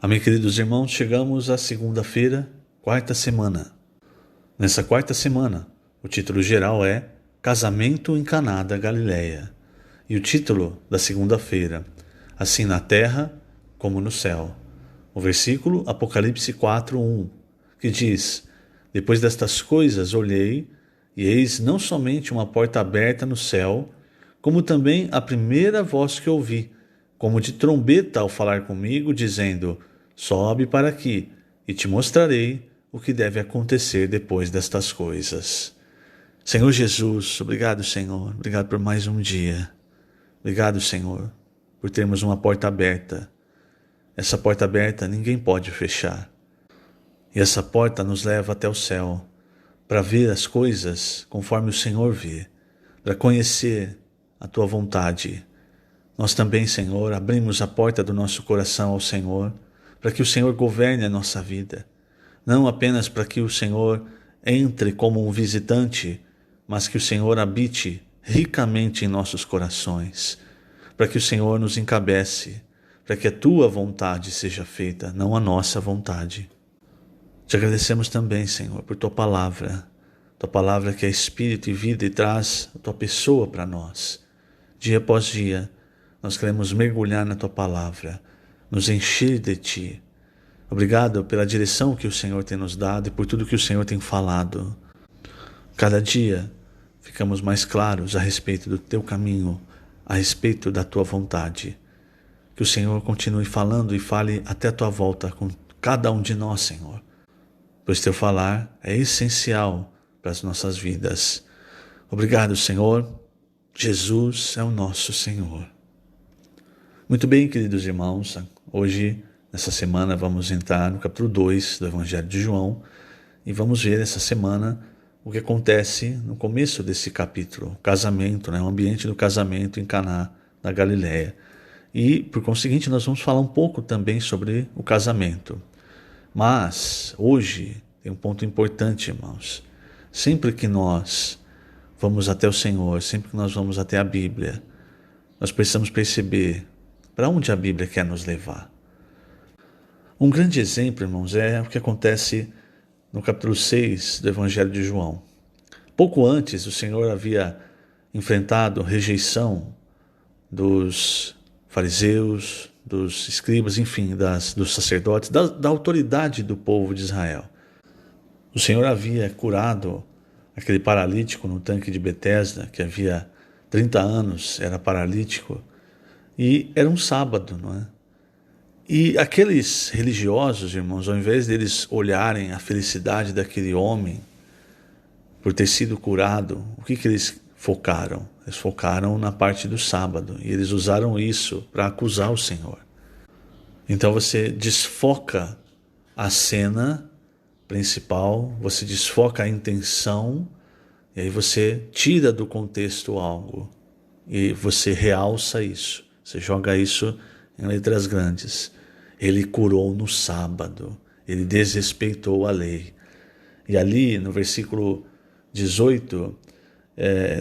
Amém, queridos irmãos, chegamos à segunda-feira, quarta semana. Nessa quarta semana, o título geral é Casamento em Caná da Galileia. E o título da segunda-feira, Assim na terra como no céu. O versículo Apocalipse 4:1, que diz: Depois destas coisas olhei, e eis não somente uma porta aberta no céu, como também a primeira voz que ouvi, como de trombeta ao falar comigo, dizendo: Sobe para aqui, e te mostrarei o que deve acontecer depois destas coisas. Senhor Jesus, obrigado, Senhor. Obrigado por mais um dia. Obrigado, Senhor, por termos uma porta aberta. Essa porta aberta ninguém pode fechar. E essa porta nos leva até o céu, para ver as coisas conforme o Senhor vê, para conhecer a Tua vontade. Nós também, Senhor, abrimos a porta do nosso coração ao Senhor, para que o Senhor governe a nossa vida. Não apenas para que o Senhor entre como um visitante, mas que o Senhor habite ricamente em nossos corações, para que o Senhor nos encabece, para que a Tua vontade seja feita, não a nossa vontade. Te agradecemos também, Senhor, por Tua palavra que é Espírito e vida e traz a Tua pessoa para nós. Dia após dia, nós queremos mergulhar na Tua palavra, nos encher de Ti. Obrigado pela direção que o Senhor tem nos dado e por tudo que o Senhor tem falado. Cada dia ficamos mais claros a respeito do Teu caminho, a respeito da Tua vontade. Que o Senhor continue falando e fale até a Tua volta com cada um de nós, Senhor. Pois Teu falar é essencial para as nossas vidas. Obrigado, Senhor. Jesus é o nosso Senhor. Muito bem, queridos irmãos, hoje, nessa semana, vamos entrar no capítulo 2 do Evangelho de João e vamos ver essa semana o que acontece no começo desse capítulo, o casamento, o ambiente do casamento em Caná da Galileia. E, por conseguinte, nós vamos falar um pouco também sobre o casamento. Mas, hoje, tem um ponto importante, irmãos. Sempre que nós vamos até o Senhor, sempre que nós vamos até a Bíblia, nós precisamos perceber para onde a Bíblia quer nos levar. Um grande exemplo, irmãos, é o que acontece no capítulo 6 do Evangelho de João. Pouco antes, o Senhor havia enfrentado rejeição dos fariseus, dos escribas, enfim, dos sacerdotes, da autoridade do povo de Israel. O Senhor havia curado aquele paralítico no tanque de Betesda, que havia 30 anos era paralítico, e era um sábado, não é? E aqueles religiosos, irmãos, ao invés deles olharem a felicidade daquele homem por ter sido curado, o que eles focaram? Eles focaram na parte do sábado, e eles usaram isso para acusar o Senhor. Então você desfoca a cena principal, você desfoca a intenção, e aí você tira do contexto algo, e você realça isso. Você joga isso em letras grandes. Ele curou no sábado. Ele desrespeitou a lei. E ali no versículo 18,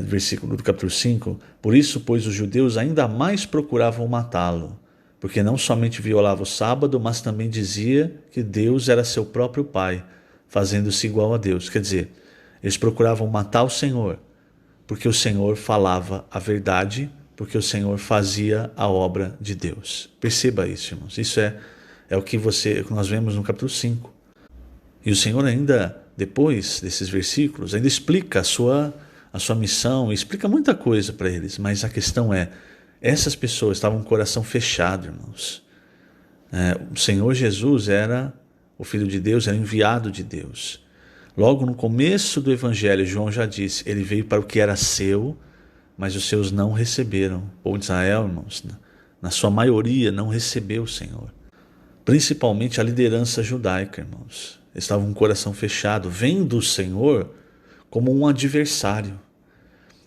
versículo do capítulo 5, por isso, pois os judeus ainda mais procuravam matá-lo, porque não somente violava o sábado, mas também dizia que Deus era seu próprio Pai, fazendo-se igual a Deus. Quer dizer, eles procuravam matar o Senhor, porque o Senhor falava a verdade, porque o Senhor fazia a obra de Deus. Perceba isso, irmãos. Isso é o que nós vemos no capítulo 5. E o Senhor ainda, depois desses versículos, ainda explica a sua missão, explica muita coisa para eles, mas a questão é, essas pessoas estavam com o coração fechado, irmãos. O Senhor Jesus era o Filho de Deus, era enviado de Deus. Logo no começo do Evangelho, João já disse, ele veio para o que era seu, mas os seus não receberam. O povo de Israel, irmãos, na sua maioria, não recebeu o Senhor. Principalmente a liderança judaica, irmãos. Eles estavam com o coração fechado, vendo o Senhor como um adversário.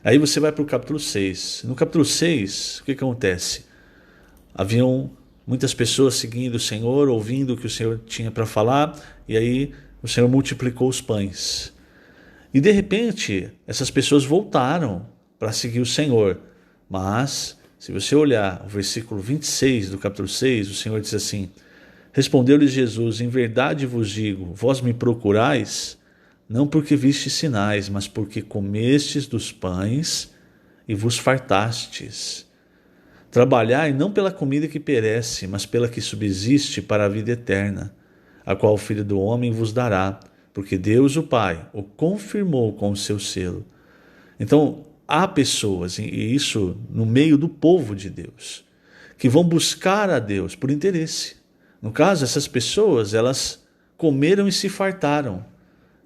Aí você vai para o capítulo 6. No capítulo 6, o que acontece? Haviam muitas pessoas seguindo o Senhor, ouvindo o que o Senhor tinha para falar, e aí o Senhor multiplicou os pães. E de repente, essas pessoas voltaram para seguir o Senhor. Mas, se você olhar o versículo 26 do capítulo 6, o Senhor diz assim, Respondeu-lhes Jesus: em verdade vos digo, vós me procurais, não porque vistes sinais, mas porque comestes dos pães e vos fartastes. Trabalhai não pela comida que perece, mas pela que subsiste para a vida eterna, a qual o Filho do Homem vos dará, porque Deus o Pai o confirmou com o seu selo. Então, há pessoas, e isso no meio do povo de Deus, que vão buscar a Deus por interesse. No caso, essas pessoas, elas comeram e se fartaram.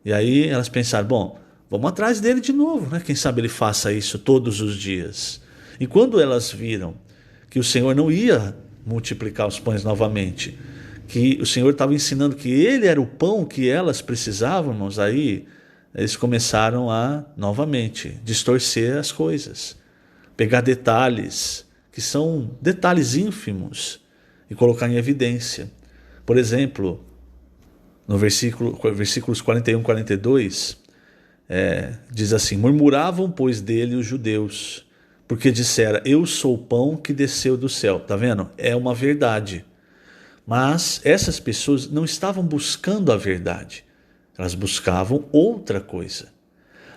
E aí elas pensaram, bom, vamos atrás dele de novo, né? Quem sabe ele faça isso todos os dias. E quando elas viram que o Senhor não ia multiplicar os pães novamente, que o Senhor estava ensinando que ele era o pão que elas precisavam, irmãos, aí eles começaram a, novamente, distorcer as coisas, pegar detalhes, que são detalhes ínfimos, e colocar em evidência. Por exemplo, no versículos 41 e 42, diz assim: murmuravam, pois, dele os judeus, porque dissera, eu sou o pão que desceu do céu. Está vendo? É uma verdade. Mas essas pessoas não estavam buscando a verdade. Elas buscavam outra coisa.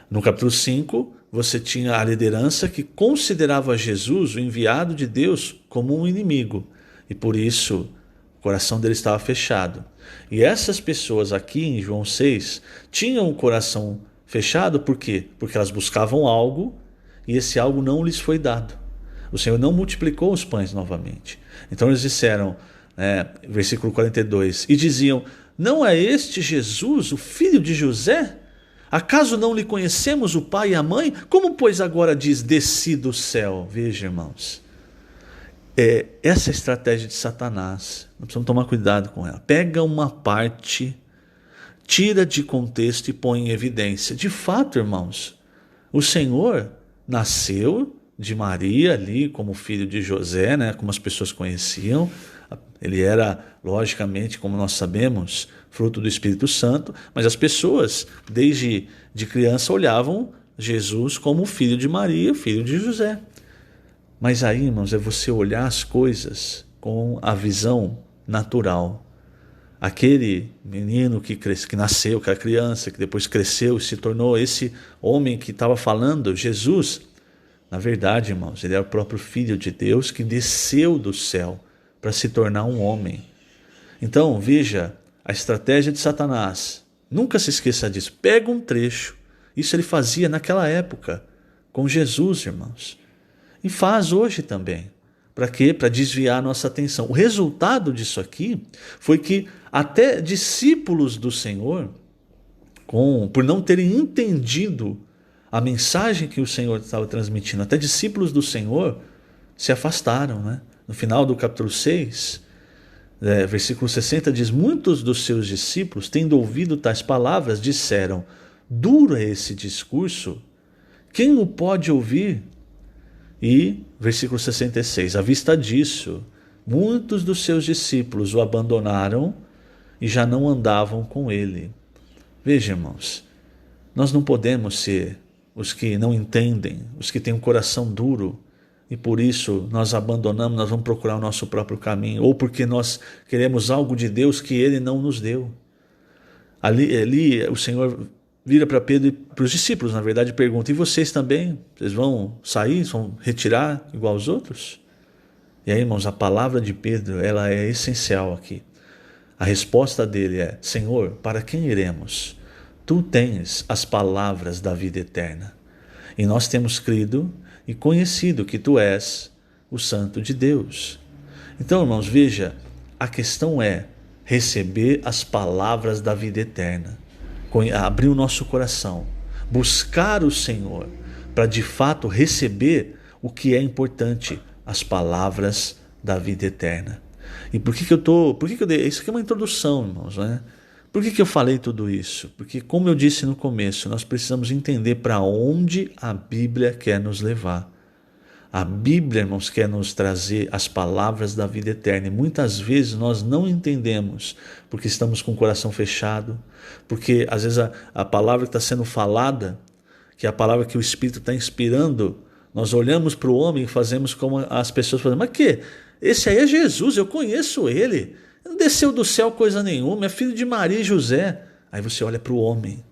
No capítulo 5, você tinha a liderança que considerava Jesus, o enviado de Deus, como um inimigo. E por isso, o coração dele estava fechado. E essas pessoas aqui em João 6 tinham o coração fechado, por quê? Porque elas buscavam algo e esse algo não lhes foi dado. O Senhor não multiplicou os pães novamente. Então eles disseram, versículo 42, e diziam, não é este Jesus, o filho de José? Acaso não lhe conhecemos o pai e a mãe? Como, pois, agora diz, desci do céu? Veja, irmãos, essa é a estratégia de Satanás. Nós precisamos tomar cuidado com ela. Pega uma parte, tira de contexto e põe em evidência. De fato, irmãos, o Senhor nasceu de Maria ali como filho de José, né, como as pessoas conheciam. Ele era, logicamente, como nós sabemos, fruto do Espírito Santo, mas as pessoas, desde de criança, olhavam Jesus como filho de Maria, filho de José. Mas aí, irmãos, é você olhar as coisas com a visão natural. Aquele menino que nasceu, que era criança, que depois cresceu e se tornou esse homem que estava falando, Jesus, na verdade, irmãos, ele é o próprio Filho de Deus que desceu do céu para se tornar um homem. Então, veja a estratégia de Satanás. Nunca se esqueça disso. Pega um trecho. Isso ele fazia naquela época com Jesus, irmãos. E faz hoje também. Para quê? Para desviar a nossa atenção. O resultado disso aqui foi que até discípulos do Senhor, por não terem entendido a mensagem que o Senhor estava transmitindo, até discípulos do Senhor se afastaram, né? No final do capítulo 6, versículo 60 diz, muitos dos seus discípulos, tendo ouvido tais palavras, disseram, duro é esse discurso, quem o pode ouvir? E, versículo 66, à vista disso, muitos dos seus discípulos o abandonaram e já não andavam com ele. Veja, irmãos, nós não podemos ser os que não entendem, os que têm um coração duro, e por isso nós abandonamos, nós vamos procurar o nosso próprio caminho, ou porque nós queremos algo de Deus que Ele não nos deu. Ali o Senhor vira para Pedro e para os discípulos, na verdade, e pergunta, e vocês também? Vocês vão sair, vão retirar igual aos outros? E aí, irmãos, a palavra de Pedro, ela é essencial aqui. A resposta dele é, Senhor, para quem iremos? Tu tens as palavras da vida eterna. E nós temos crido e conhecido que Tu és o Santo de Deus. Então, irmãos, veja, a questão é receber as palavras da vida eterna. Abrir o nosso coração, buscar o Senhor, para de fato receber o que é importante, as palavras da vida eterna. E por que eu dei? Isso aqui é uma introdução, irmãos, né? Por que eu falei tudo isso? Porque, como eu disse no começo, nós precisamos entender para onde a Bíblia quer nos levar. A Bíblia, irmãos, quer nos trazer as palavras da vida eterna. E muitas vezes nós não entendemos, porque estamos com o coração fechado, porque às vezes a palavra que está sendo falada, que é a palavra que o Espírito está inspirando, nós olhamos para o homem e fazemos como as pessoas fazem. Mas que? Esse aí é Jesus, eu conheço ele. Não desceu do céu coisa nenhuma, é filho de Maria e José. Aí você olha para o homem.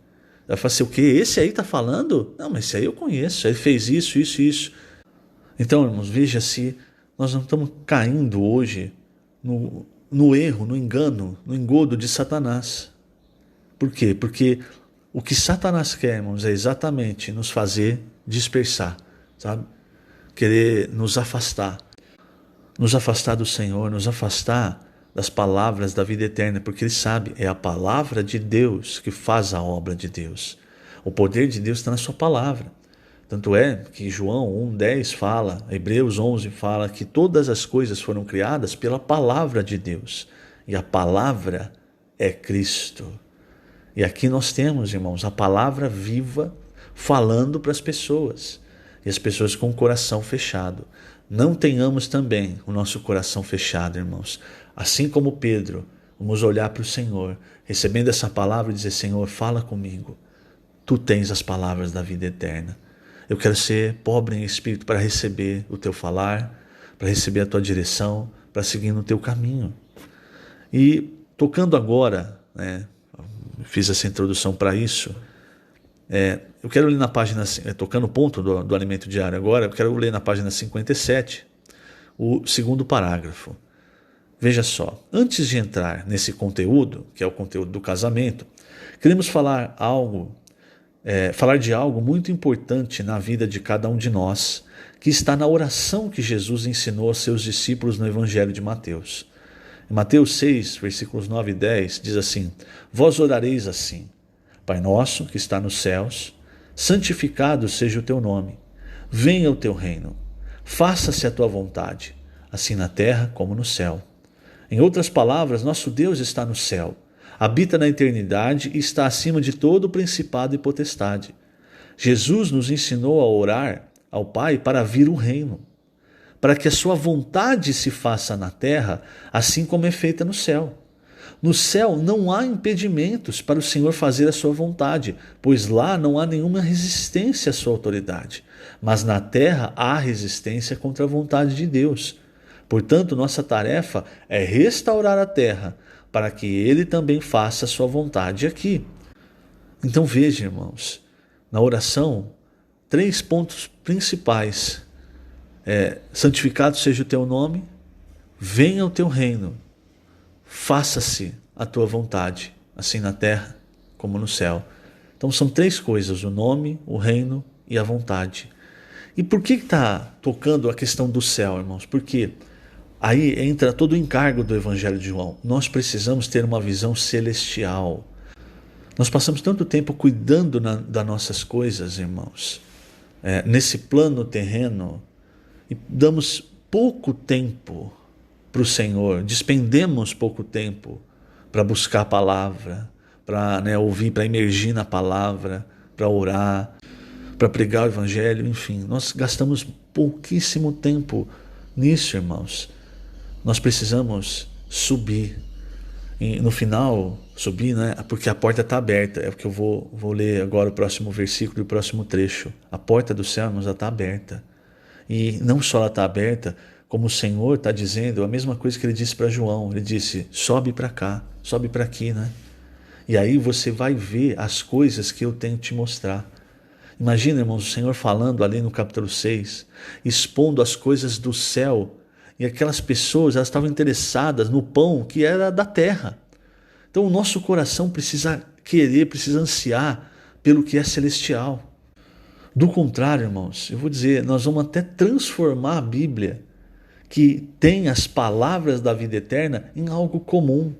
Vai falar assim, o quê? Esse aí está falando? Não, mas esse aí eu conheço. Ele fez isso, isso, isso. Então, irmãos, veja se nós não estamos caindo hoje no erro, no engano, no engodo de Satanás. Por quê? Porque o que Satanás quer, irmãos, é exatamente nos fazer dispersar, sabe? Querer nos afastar do Senhor, nos afastar das palavras da vida eterna, porque ele sabe, é a palavra de Deus que faz a obra de Deus. O poder de Deus está na sua palavra. Tanto é que João 1,10 fala, Hebreus 11 fala que todas as coisas foram criadas pela palavra de Deus. E a palavra é Cristo. E aqui nós temos, irmãos, a palavra viva falando para as pessoas. E as pessoas com o coração fechado. Não tenhamos também o nosso coração fechado, irmãos. Assim como Pedro, vamos olhar para o Senhor, recebendo essa palavra e dizer, Senhor, fala comigo. Tu tens as palavras da vida eterna. Eu quero ser pobre em espírito para receber o teu falar, para receber a tua direção, para seguir no teu caminho. E tocando agora, fiz essa introdução para isso, eu quero ler na página, tocando o ponto do alimento diário agora, eu quero ler na página 57, o segundo parágrafo. Veja só, antes de entrar nesse conteúdo, que é o conteúdo do casamento, queremos falar de algo muito importante na vida de cada um de nós, que está na oração que Jesus ensinou aos seus discípulos no Evangelho de Mateus. Em Mateus 6, versículos 9 e 10, diz assim, vós orareis assim, Pai nosso que está nos céus, santificado seja o teu nome, venha o teu reino, faça-se a tua vontade, assim na terra como no céu. Em outras palavras, nosso Deus está no céu, habita na eternidade e está acima de todo principado e potestade. Jesus nos ensinou a orar ao Pai para vir o reino, para que a sua vontade se faça na terra, assim como é feita no céu. No céu não há impedimentos para o Senhor fazer a sua vontade, pois lá não há nenhuma resistência à sua autoridade. Mas na terra há resistência contra a vontade de Deus. Portanto, nossa tarefa é restaurar a terra, para que Ele também faça a sua vontade aqui. Então veja, irmãos, na oração, 3 pontos principais. Santificado seja o teu nome, venha o teu reino, faça-se a tua vontade, assim na terra como no céu. Então são 3 coisas, o nome, o reino e a vontade. E por que está tocando a questão do céu, irmãos? Porque aí entra todo o encargo do Evangelho de João. Nós precisamos ter uma visão celestial. Nós passamos tanto tempo cuidando das nossas coisas, irmãos, nesse plano terreno, e damos pouco tempo para o Senhor, despendemos pouco tempo para buscar a palavra, para ouvir, para emergir na palavra, para orar, para pregar o Evangelho, enfim. Nós gastamos pouquíssimo tempo nisso, irmãos. Nós precisamos subir. E no final, subir, porque a porta está aberta. É o que eu vou ler agora o próximo versículo e o próximo trecho. A porta do céu, irmãos, ela está aberta. E não só ela está aberta, como o Senhor está dizendo a mesma coisa que Ele disse para João. Ele disse, sobe para cá, sobe para aqui, E aí você vai ver as coisas que eu tenho te mostrar. Imagina, irmãos, o Senhor falando ali no capítulo 6, expondo as coisas do céu. E aquelas pessoas, elas estavam interessadas no pão que era da terra. Então o nosso coração precisa querer, precisa ansiar pelo que é celestial. Do contrário, irmãos, eu vou dizer, nós vamos até transformar a Bíblia, que tem as palavras da vida eterna, em algo comum,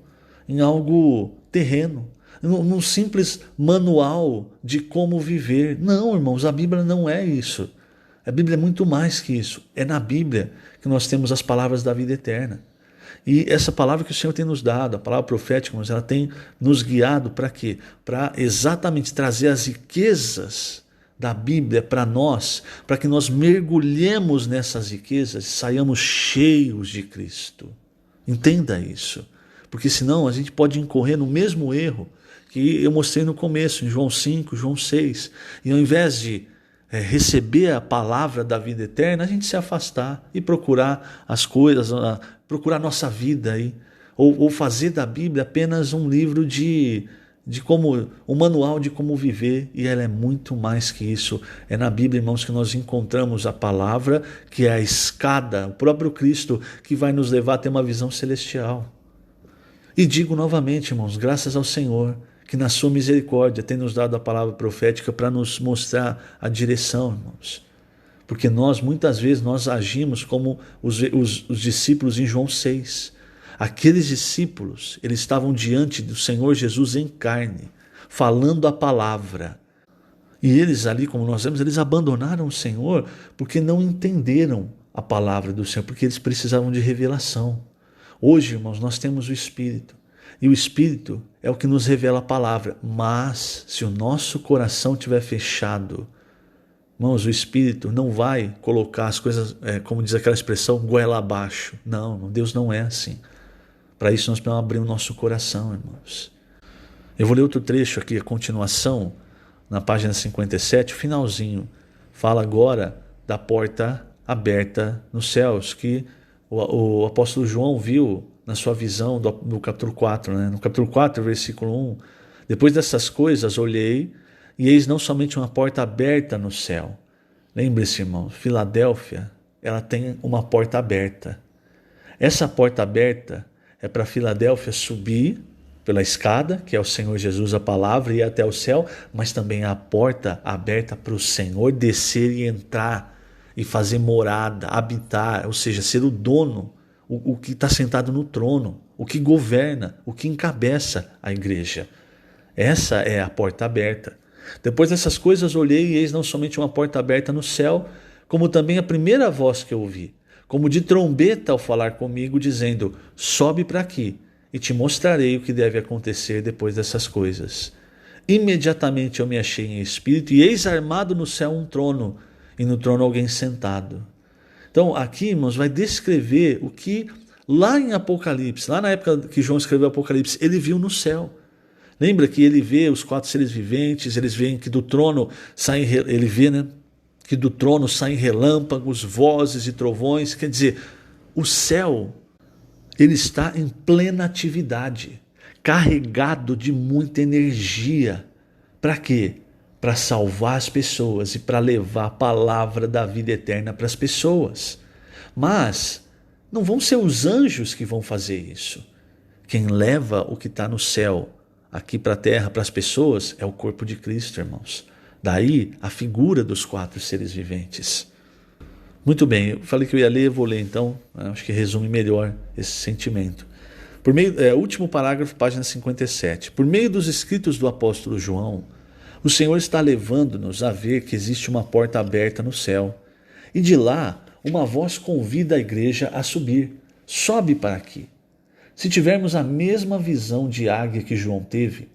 em algo terreno, num simples manual de como viver. Não, irmãos, a Bíblia não é isso. A Bíblia é muito mais que isso. É na Bíblia que nós temos as palavras da vida eterna. E essa palavra que o Senhor tem nos dado, a palavra profética, irmãos, ela tem nos guiado para quê? Para exatamente trazer as riquezas da Bíblia para nós, para que nós mergulhemos nessas riquezas e saiamos cheios de Cristo. Entenda isso, porque senão a gente pode incorrer no mesmo erro que eu mostrei no começo, em João 5, João 6, e ao invés de receber a palavra da vida eterna, a gente se afastar e procurar as coisas, procurar a nossa vida aí, ou fazer da Bíblia apenas um livro um manual de como viver, e ela é muito mais que isso. É na Bíblia, irmãos, que nós encontramos a palavra, que é a escada, o próprio Cristo, que vai nos levar a ter uma visão celestial. E digo novamente, irmãos, graças ao Senhor, que na sua misericórdia tem nos dado a palavra profética para nos mostrar a direção, irmãos. Porque muitas vezes, nós agimos como os discípulos em João 6. Aqueles discípulos, eles estavam diante do Senhor Jesus em carne, falando a palavra. E eles ali, como nós vemos, eles abandonaram o Senhor porque não entenderam a palavra do Senhor, porque eles precisavam de revelação. Hoje, irmãos, nós temos o Espírito. E o Espírito é o que nos revela a palavra. Mas, se o nosso coração estiver fechado, irmãos, o Espírito não vai colocar as coisas, como diz aquela expressão, goela abaixo. Não, Deus não é assim. Para isso nós precisamos abrir o nosso coração, irmãos. Eu vou ler outro trecho aqui, a continuação, na página 57, finalzinho. Fala agora da porta aberta nos céus, que o apóstolo João viu na sua visão do capítulo 4. No capítulo 4, versículo 1. Depois dessas coisas, olhei, e eis não somente uma porta aberta no céu. Lembre-se, irmão, Filadélfia, ela tem uma porta aberta. Essa porta aberta é para Filadélfia subir pela escada, que é o Senhor Jesus, a palavra, e ir até o céu, mas também a porta aberta para o Senhor descer e entrar e fazer morada, habitar, ou seja, ser o dono, o que está sentado no trono, o que governa, o que encabeça a igreja. Essa é a porta aberta. Depois dessas coisas olhei, e eis não somente uma porta aberta no céu, como também a primeira voz que eu ouvi, como de trombeta ao falar comigo, dizendo: sobe para aqui, e te mostrarei o que deve acontecer depois dessas coisas. Imediatamente eu me achei em espírito, e eis armado no céu um trono, e no trono alguém sentado. Então aqui, irmãos, vai descrever o que lá em Apocalipse, lá na época que João escreveu Apocalipse, ele viu no céu. Lembra que ele vê os 4 seres viventes, eles veem que do trono saem, ele vê, que do trono saem relâmpagos, vozes e trovões. Quer dizer, o céu, ele está em plena atividade, carregado de muita energia. Para quê? Para salvar as pessoas e para levar a palavra da vida eterna para as pessoas. Mas não vão ser os anjos que vão fazer isso. Quem leva o que está no céu aqui para a terra, para as pessoas, é o corpo de Cristo, irmãos. Daí a figura dos 4 seres viventes. Muito bem, eu falei que eu ia ler, vou ler então. Acho que resume melhor esse sentimento. Último parágrafo, página 57. Por meio dos escritos do apóstolo João, o Senhor está levando-nos a ver que existe uma porta aberta no céu. E de lá, uma voz convida a igreja a subir. Sobe para aqui. Se tivermos a mesma visão de águia que João teve,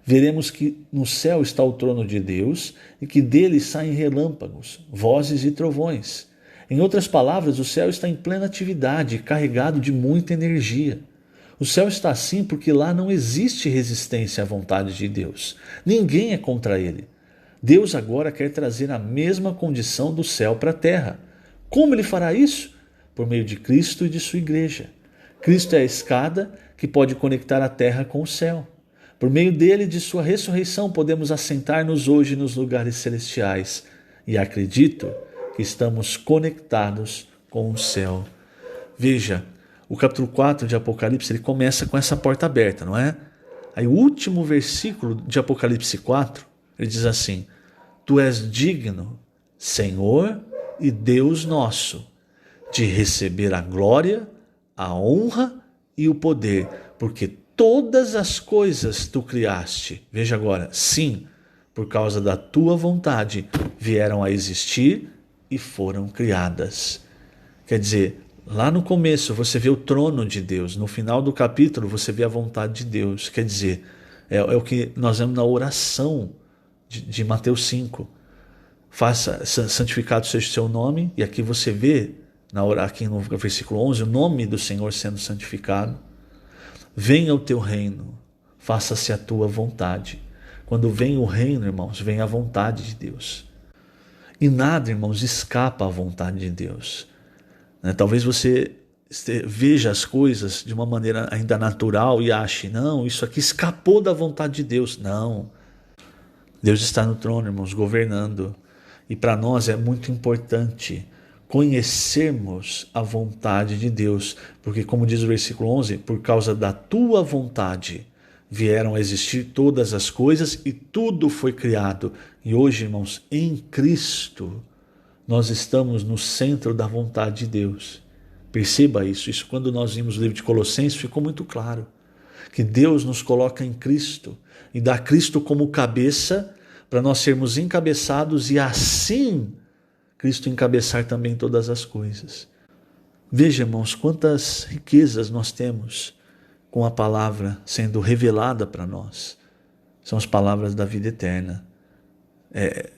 veremos que no céu está o trono de Deus e que dele saem relâmpagos, vozes e trovões. Em outras palavras, o céu está em plena atividade, carregado de muita energia. O céu está assim porque lá não existe resistência à vontade de Deus. Ninguém é contra ele. Deus agora quer trazer a mesma condição do céu para a terra. Como ele fará isso? Por meio de Cristo e de sua igreja. Cristo é a escada que pode conectar a terra com o céu. Por meio dele e de sua ressurreição podemos assentar-nos hoje nos lugares celestiais. E acredito que estamos conectados com o céu. Veja, o capítulo 4 de Apocalipse, ele começa com essa porta aberta, não é? Aí o último versículo de Apocalipse 4, ele diz assim: Tu és digno, Senhor e Deus nosso, de receber a glória, a honra e o poder, porque todas as coisas tu criaste. Veja agora, sim, por causa da tua vontade, vieram a existir e foram criadas. Quer dizer, lá no começo você vê o trono de Deus, no final do capítulo você vê a vontade de Deus. Quer dizer, é o que nós vemos na oração de Mateus 5. Santificado seja o seu nome, e aqui você vê, aqui no versículo 11, o nome do Senhor sendo santificado. Venha o teu reino, faça-se a tua vontade. Quando vem o reino, irmãos, vem a vontade de Deus. E nada, irmãos, escapa à vontade de Deus. Talvez você veja as coisas de uma maneira ainda natural e ache, não, isso aqui escapou da vontade de Deus. Não. Deus está no trono, irmãos, governando. E para nós é muito importante conhecermos a vontade de Deus, porque como diz o versículo 11, por causa da tua vontade vieram a existir todas as coisas e tudo foi criado. E hoje, irmãos, em Cristo, nós estamos no centro da vontade de Deus. Perceba isso. Isso quando nós vimos o livro de Colossenses ficou muito claro. Que Deus nos coloca em Cristo e dá Cristo como cabeça para nós sermos encabeçados e assim Cristo encabeçar também todas as coisas. Veja, irmãos, quantas riquezas nós temos com a palavra sendo revelada para nós. São as palavras da vida eterna.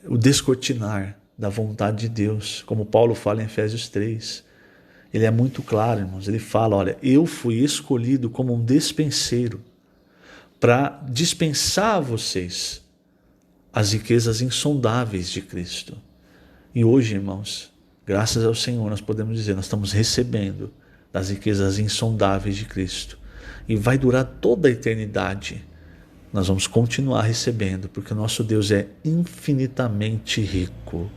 O descortinar da vontade de Deus, como Paulo fala em Efésios 3. Ele é muito claro, irmãos. Ele fala, olha, eu fui escolhido como um despenseiro para dispensar a vocês as riquezas insondáveis de Cristo. E hoje, irmãos, graças ao Senhor, nós podemos dizer, nós estamos recebendo das riquezas insondáveis de Cristo. E vai durar toda a eternidade. Nós vamos continuar recebendo, porque o nosso Deus é infinitamente rico.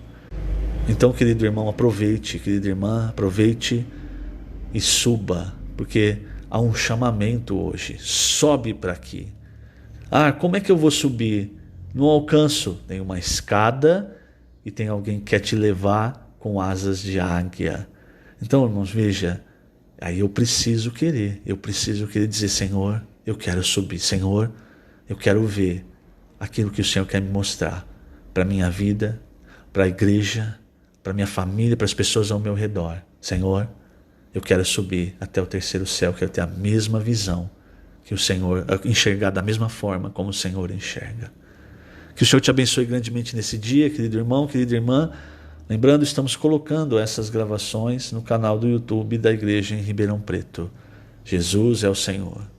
Então, querido irmão, aproveite, querida irmã, aproveite e suba, porque há um chamamento hoje. Sobe para aqui. Como é que eu vou subir? Não alcanço. Tem uma escada e tem alguém que quer te levar com asas de águia. Então, irmãos, veja, aí eu preciso querer dizer, Senhor, eu quero subir, Senhor, eu quero ver aquilo que o Senhor quer me mostrar para a minha vida, para a igreja, para a minha família, para as pessoas ao meu redor. Senhor, eu quero subir até o terceiro céu, quero ter a mesma visão que o Senhor, enxergar da mesma forma como o Senhor enxerga. Que o Senhor te abençoe grandemente nesse dia, querido irmão, querida irmã. Lembrando, estamos colocando essas gravações no canal do YouTube da Igreja em Ribeirão Preto. Jesus é o Senhor.